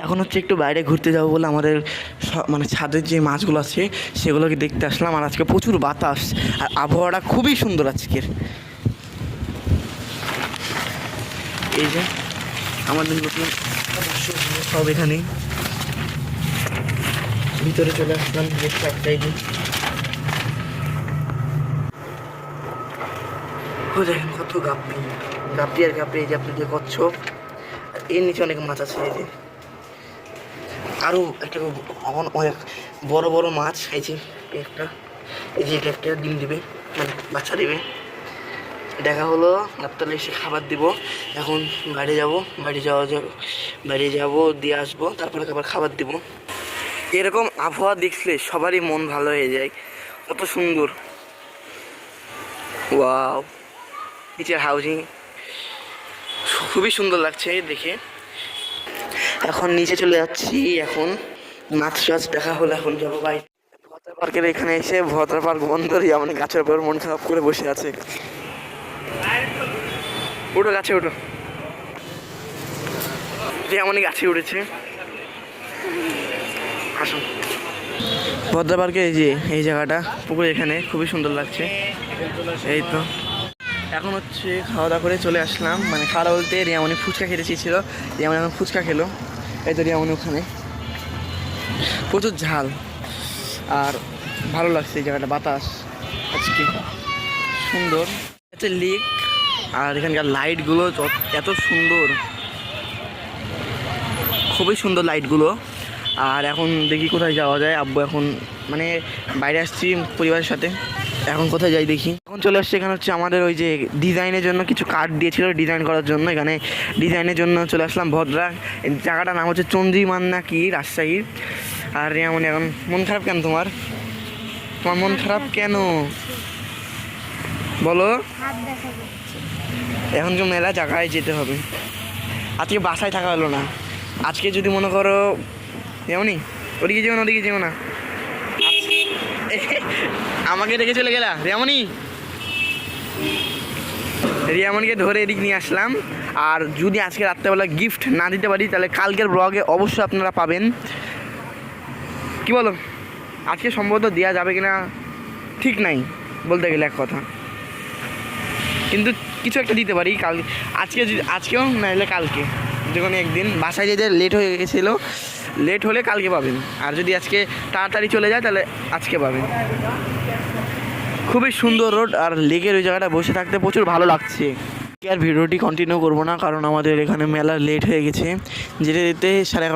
এখন হচ্ছে একটু বাইরে ঘুরতে যাবো বলে আমাদের মানে ছাদের যে মাছগুলো আছে সেগুলোকে দেখতে আসলাম। আর আজকে প্রচুর বাতাস আর আবহাওয়াটা খুবই সুন্দর আজকের। এই যে আমাদের নতুন সব এখানে ভিতরে চলে আসলাম দেখতে একটাই দিন। দেখেন কত গাপ্পি গাপ্পি আর গাপ্পি। এই যে আপনি যে কচ্ছপ, এর নিচে অনেক মাছ আছে। এই যে আরও একটা অনেক বড় বড় মাছ। এই যে একটা, এই যে এটা একটা ডিম দিবে, মানে বাচ্চা দেবে। দেখা হলো রাত্রে এসে খাবার দিব। এখন বাইরে যাব, বাইরে যাব দিয়ে আসবো, তারপরে আবার খাবার দিব। এরকম আবহাওয়া দেখলে সবারই মন ভালো হয়ে যায়, কত সুন্দর। ওয়াও, নিচের হাউজিং খুবই সুন্দর লাগছে দেখে। এখন নিচে চলে যাচ্ছি, এখন মাছ টাছ দেখা হলো, এখন যাবো ভাই ভদ্রা পার্কের এখানে এসে। ভদ্রা পার্ক বন্ধ, মানে গাছের উপর মন খারাপ করে বসে আছে। উঠো গাছে উঠো, এমনই গাছে উঠেছে। আসুন ভদ্রা পার্কে, এই যে এই জায়গাটা পুকুর, এখানে খুবই সুন্দর লাগছে। এই তো এখন হচ্ছে খাওয়া দাওয়া করে চলে আসলাম, মানে খাওয়া বলতে রিয়ামনি ফুচকা খেতে চেয়েছিল, রিয়ামনি এখন ফুচকা খেলো। এই তো রিয়ামনি ওখানে, প্রচুর ঝাল আর ভালো লাগছে এই জায়গাটা, বাতাস আজকে সুন্দর হচ্ছে লেক। আর এখানকার লাইটগুলো এত সুন্দর, খুবই সুন্দর লাইটগুলো। আর এখন দেখি কোথায় যাওয়া যায়। আব্বু এখন মানে বাইরে আসছি পরিবারের সাথে, এখন কোথায় যাই দেখি। এখন চলে আসছে এখানে হচ্ছে আমাদের ওই যে ডিজাইনের জন্য কিছু কার্ড দিয়েছিল ডিজাইন করার জন্য, এখানে ডিজাইনের জন্য চলে আসলাম ভদ্রা। জায়গাটার নাম হচ্ছে চন্দ্রিমান না কি, রাজশাহীর। আর এমন এখন মন খারাপ কেন তোমার? তোমার মন খারাপ কেন বলো? এখন যে মেলা জায়গায় যেতে হবে, আজকে বাসায় থাকা হলো না। আজকে যদি মনে করো এমনই ওদিকে যেও না, ওদিকে যেও না, আমাকে রেখে চলে গেলা রিয়ামনি। রিয়ামনিকে ধরে এদিক নিয়ে আসলাম। আর যদি আজকে রাত্রেবেলা গিফট না দিতে পারি তাহলে কালকের ব্লগে অবশ্যই আপনারা পাবেন। কি বলো, আজকে সম্ভবত দেওয়া যাবে কিনা ঠিক নাই, বলতে গেলে এক কথা, কিন্তু কিছু একটা দিতে পারি কাল। আজকেও নাহলে কালকে, যে কোনো একদিন। বাসায় যেতে লেট হয়ে গেছিলো, লেট হলে কালকে পাবেন। আর যদি আজকে তাড়াতাড়ি চলে যায় তাহলে আজকে পাবেন। খুবই সুন্দর রোড, আর লেকের ওই জায়গাটা বসে থাকতে প্রচুর ভালো লাগছে। আর ভিডিওটি কন্টিনিউ করবো না, কারণ আমাদের এখানে মেলা লেট হয়ে গেছে, যেতে যেতে 11:30